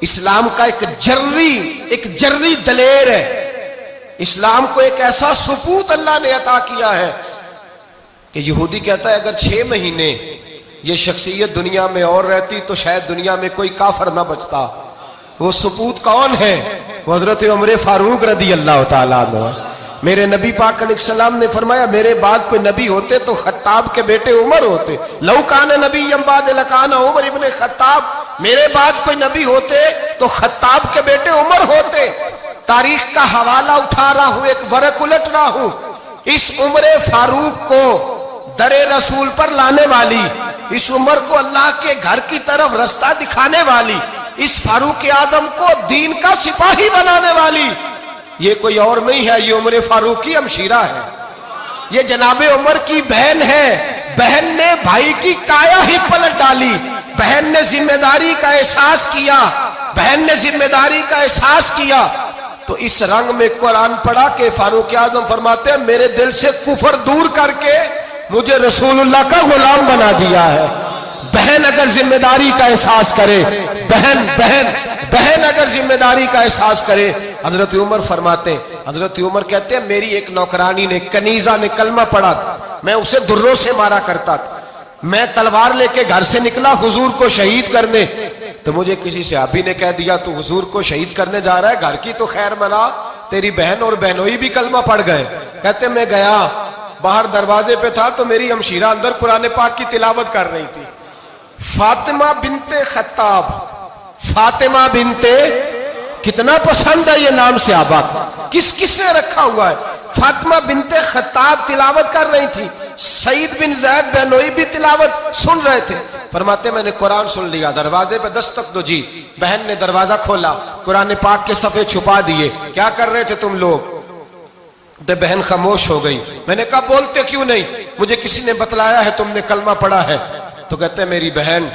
اسلام کا ایک جرری دلیر ہے. اسلام کو ایک ایسا ثبوت اللہ نے عطا کیا ہے کہ یہودی کہتا ہے اگر 6 مہینے یہ شخصیت دنیا میں اور رہتی تو شاید دنیا میں کوئی کافر نہ بچتا. وہ ثبوت کون ہے؟ وہ حضرت عمر فاروق رضی اللہ تعالیٰ عنہ. میرے نبی پاک علیہ السلام نے فرمایا میرے بعد کوئی نبی ہوتے تو خطاب کے بیٹے عمر ہوتے. لو کان نبی بعد لکان عمر ابن خطاب. میرے بعد کوئی نبی ہوتے تو خطاب کے بیٹے عمر ہوتے. تاریخ کا حوالہ اٹھا رہا ہوں, ایک ورق الٹ رہا ہوں. اس عمر فاروق کو در رسول پر لانے والی, اس عمر کو اللہ کے گھر کی طرف رستہ دکھانے والی, اس فاروق اعظم کو دین کا سپاہی بنانے والی, یہ کوئی اور نہیں ہے, یہ عمر فاروق کی ہمشیرہ ہے. یہ جناب عمر کی بہن ہے. بہن نے بھائی کی کایا ہی پلٹ ڈالی. بہن نے ذمہ داری کا احساس کیا. بہن نے ذمہ داری کا احساس کیا تو اس رنگ میں قرآن پڑھا کہ فاروق اعظم فرماتے ہیں میرے دل سے کفر دور کر کے مجھے رسول اللہ کا غلام بنا دیا ہے. بہن اگر ذمہ داری کا احساس کرے, بہن اگر ذمہ داری کا احساس کرے. حضرت عمر فرماتے ہیں, حضرت عمر کہتے ہیں میری ایک نوکرانی نے, کنیزہ نے کلمہ پڑھا, میں اسے دروں سے مارا کرتا تھا. میں تلوار لے کے گھر سے نکلا حضور کو شہید کرنے, تو مجھے کسی صحابی نے کہہ دیا تو حضور کو شہید کرنے جا رہا ہے, گھر کی تو خیر منا, تیری بہن اور بہنوئی بھی کلمہ پڑھ گئے. کہتے میں گیا, باہر دروازے پہ تھا تو میری ہمشیرہ اندر قرآن پاک کی تلاوت کر رہی تھی. فاطمہ بنت خطاب, فاطمہ بنت, کتنا پسند ہے یہ نام صحابہ, کس نے رکھا ہوا ہے. فاطمہ بنت خطاب تلاوت کر رہی تھی. سعید بن زید بہنوئی بھی تلاوت سن رہے تھے. فرماتے میں نے قرآن سن لیا, دروازے پہ دستک دو جی. بہن نے دروازہ کھولا, قرآن پاک کے صفحے چھپا دیے. کیا کر رہے تھے تم لوگ؟ بہن خاموش ہو گئی. میں نے کہا بولتے کیوں نہیں؟ مجھے کسی نے بتلایا ہے تم نے کلمہ پڑھا ہے. تو کہتے ہیں میری بہن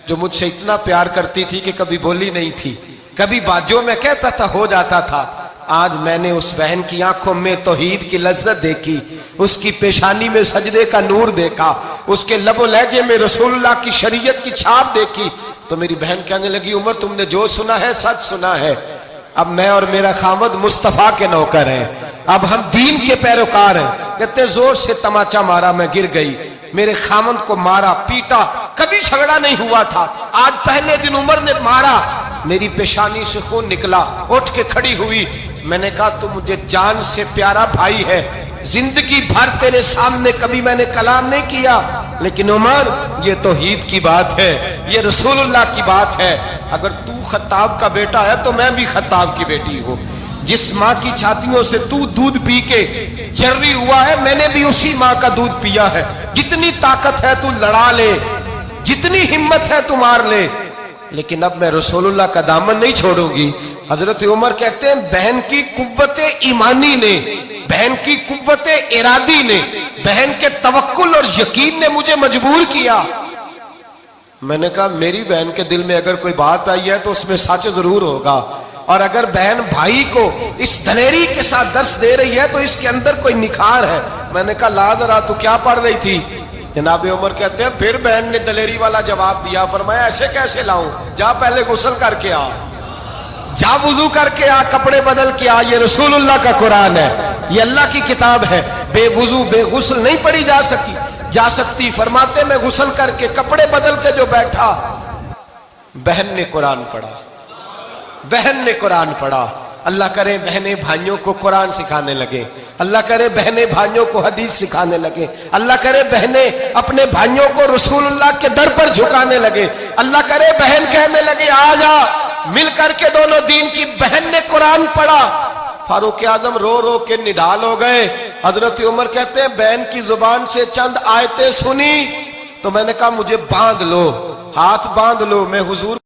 جو مجھ سے اتنا پیار کرتی تھی کہ کبھی بولی نہیں تھی, کبھی باجوں میں کہتا تھا ہو جاتا تھا, آج میں نے اس بہن کی آنکھوں میں توحید کی لذت دیکھی, اس کی پیشانی میں سجدے کا نور دیکھا, اس کے لب و لہجے میں رسول اللہ کی شریعت کی چھاپ دیکھی. تو میری بہن کہنے لگی عمر تم نے جو سنا ہے سچ سنا ہے. اب میں اور میرا خامد مصطفیٰ کے نوکر ہیں, اب ہم دین کے پیروکار ہیں. کہتے زور سے تماچا مارا, میں گر گئی. میرے خامد کو مارا پیٹا, کبھی جھگڑا نہیں ہوا تھا, آج پہلے دن عمر نے مارا. میری پیشانی سے خون نکلا, اٹھ کے کھڑی ہوئی. میں نے کہا تو مجھے جان سے پیارا بھائی ہے, زندگی بھر تیرے سامنے کبھی میں نے کلام نہیں کیا, لیکن عمر یہ توحید کی بات ہے, یہ رسول اللہ کی بات ہے. اگر تو خطاب کا بیٹا ہے تو میں بھی خطاب کی بیٹی ہوں. جس ماں کی چھاتیوں سے تو دودھ پی کے جرری ہوا ہے, میں نے بھی اسی ماں کا دودھ پیا ہے. جتنی طاقت ہے تو لڑا لے, جتنی ہمت ہے تو مار لے, لیکن اب میں رسول اللہ کا دامن نہیں چھوڑوں گی. حضرت عمر کہتے ہیں بہن کی قوت ایمانی نے, بہن کی قوت ارادی نے, بہن کے توکل اور یقین نے مجھے مجبور کیا. میں نے کہا میری بہن کے دل میں اگر کوئی بات آئی ہے تو اس میں سچ ضرور ہوگا, اور اگر بہن بھائی کو اس دلیری کے ساتھ درس دے رہی ہے تو اس کے اندر کوئی نکھار ہے. میں نے کہا لا ذرا تو کیا پڑھ رہی تھی؟ جناب عمر کہتے ہیں پھر بہن نے دلیری والا جواب دیا. فرمایا ایسے کیسے لاؤں, جا پہلے غسل کر کے آ, جا وضو کر کے آ, کپڑے بدل کے آ. یہ رسول اللہ کا قرآن ہے, یہ اللہ کی کتاب ہے. بے وضو بے غسل نہیں پڑھی جا سکتی. فرماتے میں غسل کر کے کپڑے بدل کے جو بیٹھا, بہن نے قرآن پڑھا, بہن نے قرآن پڑھا. اللہ کرے بہنیں بھائیوں کو قرآن سکھانے لگے, اللہ کرے بہنیں بھائیوں کو حدیث سکھانے لگے, اللہ کرے بہنیں اپنے بھائیوں کو رسول اللہ کے در پر جھکانے لگے, اللہ کرے بہن کہنے لگے آ جا مل کر کے دونوں دین کی. بہن نے قرآن پڑھا. فاروق اعظم رو رو کے نڈال ہو گئے. حضرت عمر کہتے ہیں بہن کی زبان سے چند آیتیں سنی تو میں نے کہا مجھے باندھ لو, ہاتھ باندھ لو, میں حضور